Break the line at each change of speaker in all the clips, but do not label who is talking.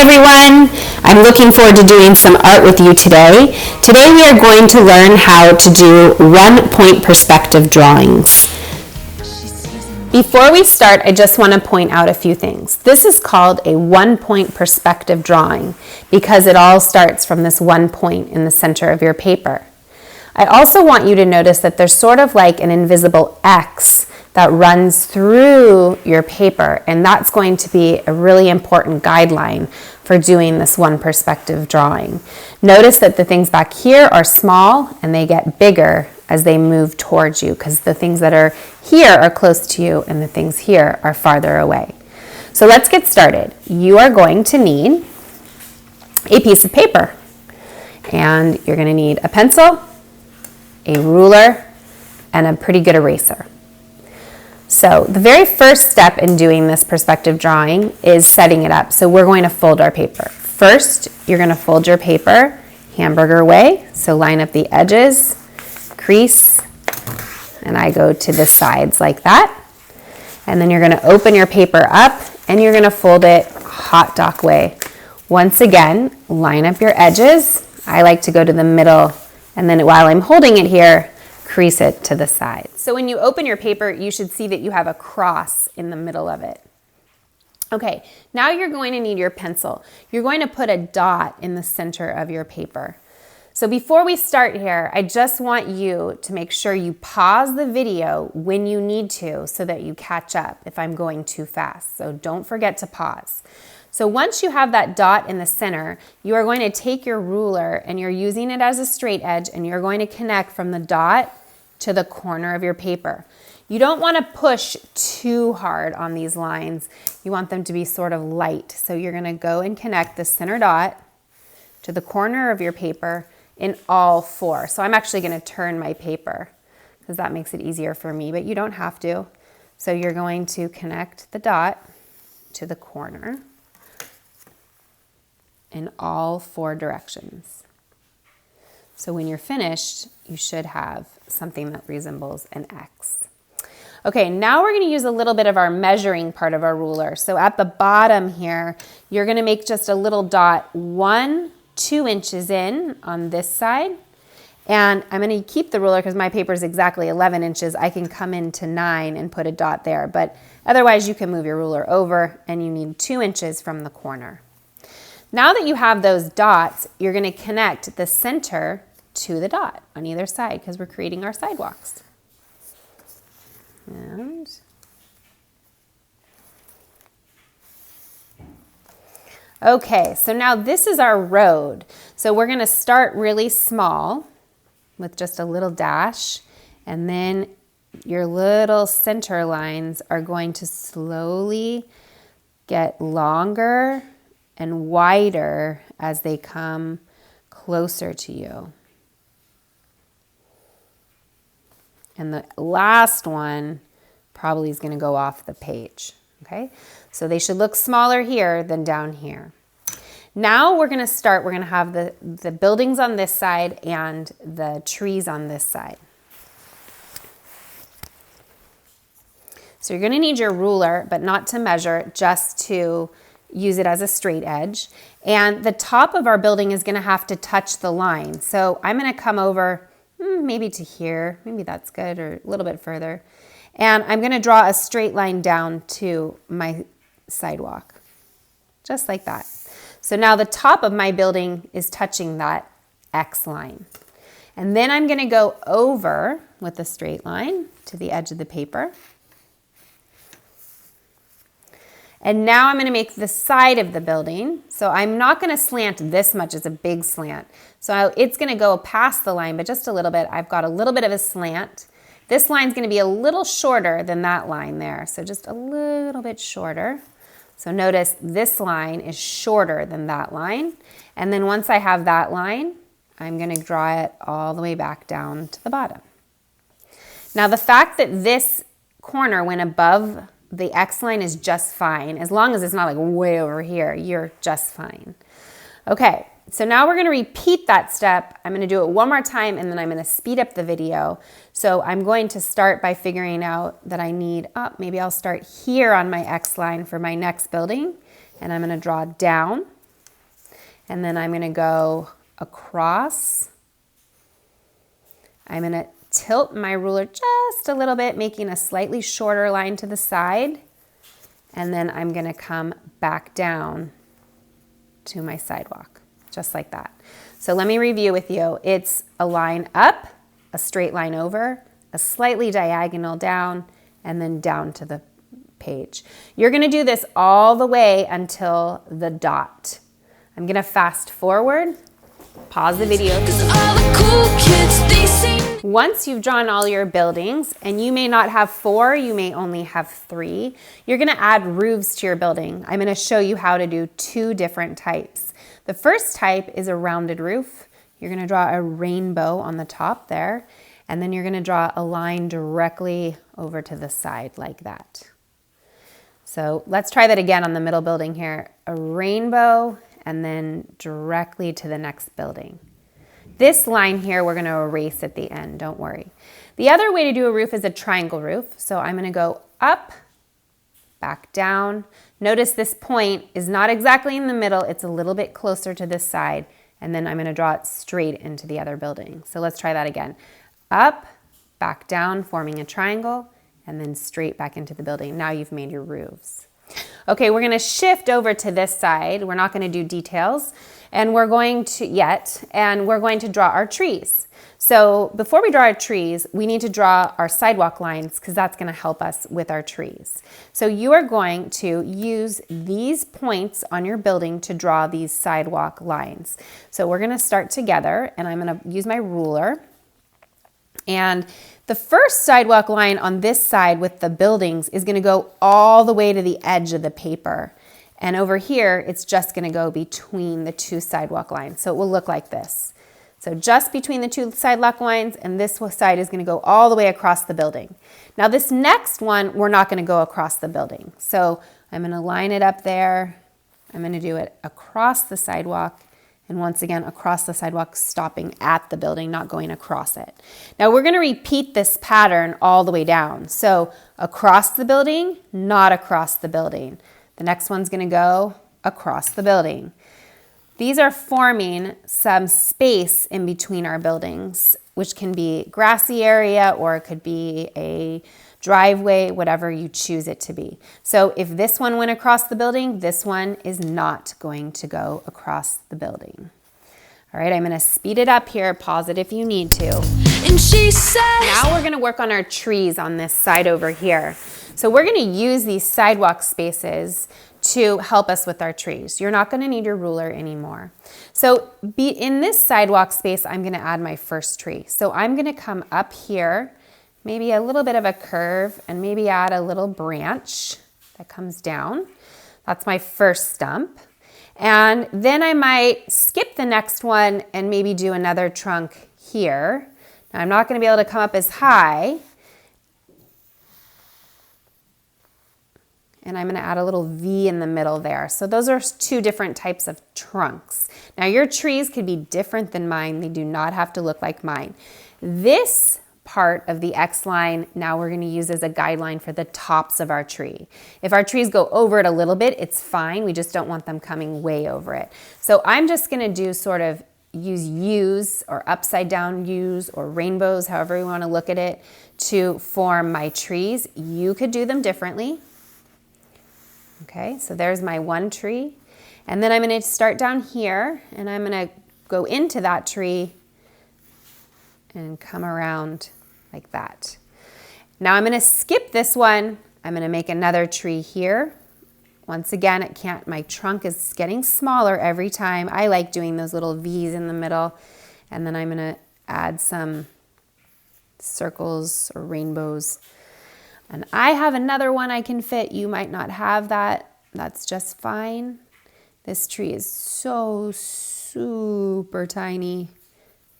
everyone. I'm looking forward to doing some art with you today. Today we are going to learn how to do one-point perspective drawings. Before we start, I just want to point out a few things. This is called a one-point perspective drawing because it all starts from this one point in the center of your paper. I also want you to notice that there's sort of like an invisible X that runs through your paper, and that's going to be a really important guideline for doing this one perspective drawing. Notice that the things back here are small and they get bigger as they move towards you because the things that are here are close to you and the things here are farther away. So let's get started. You are going to need a piece of paper, and you're going to need a pencil, a ruler, and a pretty good eraser. So the very first step in doing this perspective drawing is setting it up. So we're going to fold our paper. First, you're going to fold your paper hamburger way. So line up the edges, crease, and I go to the sides like that. And then you're going to open your paper up and you're going to fold it hot dog way. Once again, line up your edges. I like to go to the middle, and then while I'm holding it here, crease it to the side. So when you open your paper, you should see that you have a cross in the middle of it. Okay, now you're going to need your pencil. You're going to put a dot in the center of your paper. So before we start here, I just want you to make sure you pause the video when you need to so that you catch up if I'm going too fast. So don't forget to pause. So once you have that dot in the center, you are going to take your ruler and you're using it as a straight edge, and you're going to connect from the dot to the corner of your paper. You don't want to push too hard on these lines. You want them to be sort of light. So you're going to go and connect the center dot to the corner of your paper in all four. So I'm actually going to turn my paper because that makes it easier for me, but you don't have to. So you're going to connect the dot to the corner in all four directions. So when you're finished, you should have something that resembles an X. Okay, now we're going to use a little bit of our measuring part of our ruler. So at the bottom here, you're going to make just a little dot 2 inches in on this side. And I'm going to keep the ruler because my paper is exactly 11 inches. I can come into 9 and put a dot there, but otherwise you can move your ruler over and you need 2 inches from the corner. Now that you have those dots, you're going to connect the center to the dot on either side because we're creating our sidewalks. And okay, so now this is our road. So we're going to start really small with just a little dash, and then your little center lines are going to slowly get longer and wider as they come closer to you. And the last one probably is going to go off the page, okay? So they should look smaller here than down here. Now we're going to have the buildings on this side and the trees on this side. So you're going to need your ruler, but not to measure, just to use it as a straight edge. And the top of our building is going to have to touch the line. So I'm going to come over maybe to here. Maybe that's good, or a little bit further. And I'm going to draw a straight line down to my sidewalk, just like that. So now the top of my building is touching that X line. And then I'm going to go over with a straight line to the edge of the paper. And now I'm going to make the side of the building. So I'm not going to slant this much. It's a big slant. So it's going to go past the line, but just a little bit. I've got a little bit of a slant. This line's going to be a little shorter than that line there. So just a little bit shorter. So notice this line is shorter than that line. And then once I have that line, I'm going to draw it all the way back down to the bottom. Now the fact that this corner went above the X line is just fine. As long as it's not like way over here, you're just fine. Okay, so now we're going to repeat that step. I'm going to do it one more time, and then I'm going to speed up the video. So I'm going to start by figuring out that I need, maybe I'll start here on my X line for my next building, and I'm going to draw down and then I'm going to go across. I'm going to tilt my ruler just a little bit, making a slightly shorter line to the side, and then I'm going to come back down to my sidewalk, just like that. So let me review with you. It's a line up, a straight line over, a slightly diagonal down, and then down to the page. You're going to do this all the way until the dot. I'm going to fast forward, pause the video. Once you've drawn all your buildings, and you may not have 4, you may only have 3, you're going to add roofs to your building. I'm going to show you how to do 2 different types. The first type is a rounded roof. You're going to draw a rainbow on the top there, and then you're going to draw a line directly over to the side like that. So let's try that again on the middle building here. A rainbow, and then directly to the next building. This line here, we're going to erase at the end, don't worry. The other way to do a roof is a triangle roof. So I'm going to go up, back down. Notice this point is not exactly in the middle. It's a little bit closer to this side. And then I'm going to draw it straight into the other building. So let's try that again. Up, back down, forming a triangle, and then straight back into the building. Now you've made your roofs. Okay, we're going to shift over to this side. We're not going to do details, and we're going to draw our trees. So before we draw our trees, we need to draw our sidewalk lines because that's going to help us with our trees. So you are going to use these points on your building to draw these sidewalk lines. So we're going to start together, and I'm going to use my ruler. And the first sidewalk line on this side with the buildings is going to go all the way to the edge of the paper. And over here, it's just going to go between the 2 sidewalk lines. So it will look like this. So just between the 2 sidewalk lines, and this side is going to go all the way across the building. Now this next one, we're not going to go across the building. So I'm going to line it up there. I'm going to do it across the sidewalk. And once again, across the sidewalk, stopping at the building, not going across it. Now we're going to repeat this pattern all the way down. So across the building, not across the building. The next one's going to go across the building. These are forming some space in between our buildings, which can be grassy area or it could be a driveway, whatever you choose it to be. So if this one went across the building, this one is not going to go across the building. All right, I'm going to speed it up here. Pause it if you need to. And she says, now we're going to work on our trees on this side over here. So we're going to use these sidewalk spaces to help us with our trees. You're not going to need your ruler anymore. So in this sidewalk space, I'm going to add my first tree. So I'm going to come up here, maybe a little bit of a curve, and maybe add a little branch that comes down. That's my first stump. And then I might skip the next one and maybe do another trunk here. Now I'm not going to be able to come up as high. And I'm going to add a little V in the middle there. So those are 2 different types of trunks. Now your trees could be different than mine. They do not have to look like mine. This part of the X line, now we're going to use as a guideline for the tops of our tree. If our trees go over it a little bit, it's fine. We just don't want them coming way over it. So I'm just going to do sort of use U's or upside down U's or rainbows, however you want to look at it, to form my trees. You could do them differently. Okay, so there's my one tree. And then I'm going to start down here, and I'm going to go into that tree and come around like that. Now I'm going to skip this one. I'm going to make another tree here. Once again, my trunk is getting smaller every time. I like doing those little V's in the middle. And then I'm going to add some circles or rainbows. And I have another one I can fit. You might not have that. That's just fine. This tree is so super tiny.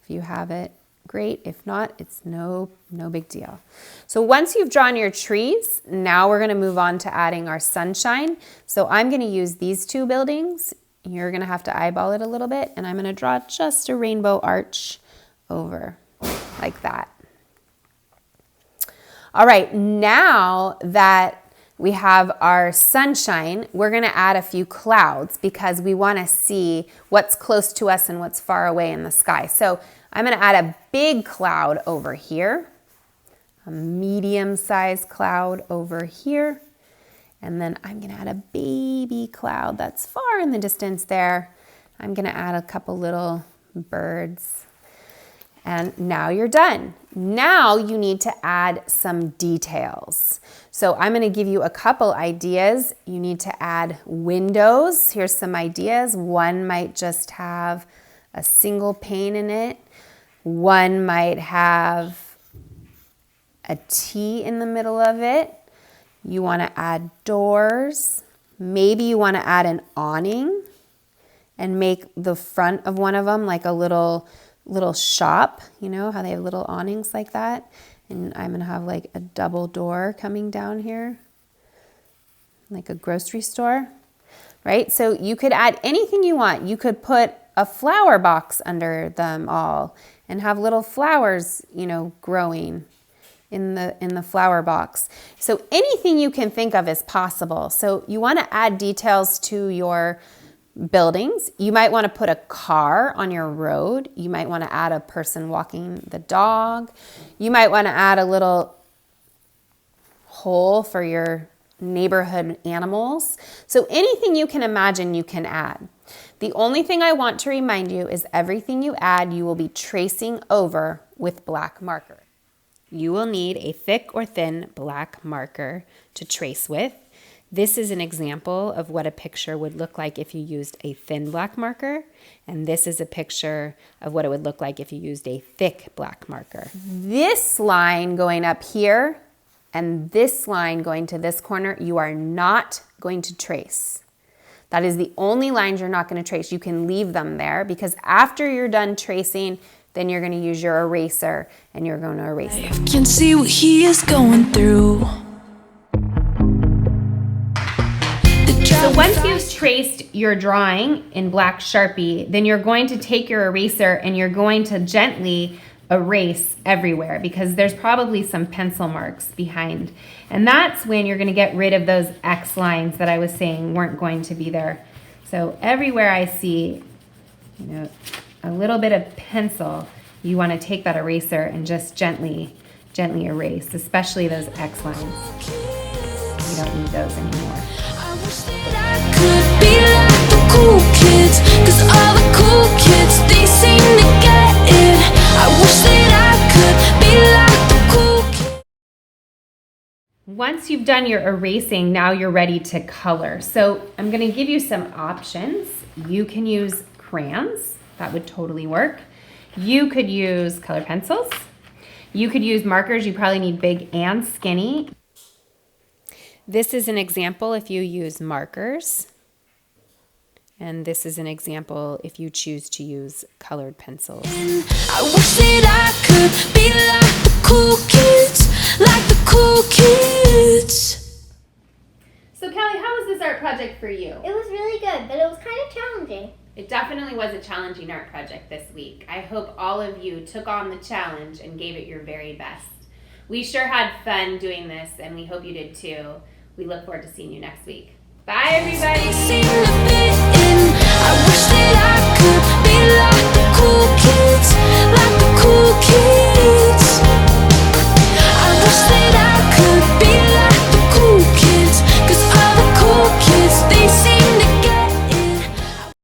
If you have it, great. If not, it's no big deal. So once you've drawn your trees, now we're going to move on to adding our sunshine. So I'm going to use these 2 buildings. You're going to have to eyeball it a little bit, and I'm going to draw just a rainbow arch over like that. All right, now that we have our sunshine. We're gonna add a few clouds because we wanna see what's close to us and what's far away in the sky. So I'm gonna add a big cloud over here, a medium-sized cloud over here, and then I'm gonna add a baby cloud that's far in the distance there. I'm gonna add a couple little birds. And now you're done. Now you need to add some details. So I'm gonna give you a couple ideas. You need to add windows. Here's some ideas. One might just have a single pane in it. One might have a T in the middle of it. You wanna add doors. Maybe you wanna add an awning and make the front of one of them like a little shop, you know how they have little awnings like that? And I'm gonna have like a double door coming down here, like a grocery store, right? So you could add anything you want. You could put a flower box under them all and have little flowers, you know, growing in the flower box. So anything you can think of is possible. So you wanna add details to your buildings. You might want to put a car on your road. You might want to add a person walking the dog. You might want to add a little hole for your neighborhood animals. So anything you can imagine, you can add. The only thing I want to remind you is everything you add, you will be tracing over with black marker. You will need a thick or thin black marker to trace with. This is an example of what a picture would look like if you used a thin black marker, and this is a picture of what it would look like if you used a thick black marker. This line going up here and this line going to this corner, you are not going to trace. That is the only lines you're not going to trace. You can leave them there because after you're done tracing, then you're going to use your eraser and you're going to erase them.
I can see what he is going through.
So once you've traced your drawing in black Sharpie, then you're going to take your eraser and you're going to gently erase everywhere because there's probably some pencil marks behind. And that's when you're going to get rid of those X lines that I was saying weren't going to be there. So everywhere I see, you know, a little bit of pencil, you want to take that eraser and just gently erase, especially those X lines. You don't need those anymore.
Could be like the cool kids, 'cause all the cool kids, they seem to get it. I wish that I could be like the cool kids.
Once you've done your erasing, now you're ready to color. So I'm gonna give you some options. You can use crayons, that would totally work. You could use colored pencils. You could use markers, you probably need big and skinny. This is an example if you use markers. And this is an example if you choose to use colored pencils.
I wish that I could be like the cool kids, like the cool kids.
So Kelly, how was this art project for you?
It was really good, but it was kind of challenging.
It definitely was a challenging art project this week. I hope all of you took on the challenge and gave it your very best. We sure had fun doing this, and we hope you did too. We look forward to seeing you next week. Bye, everybody.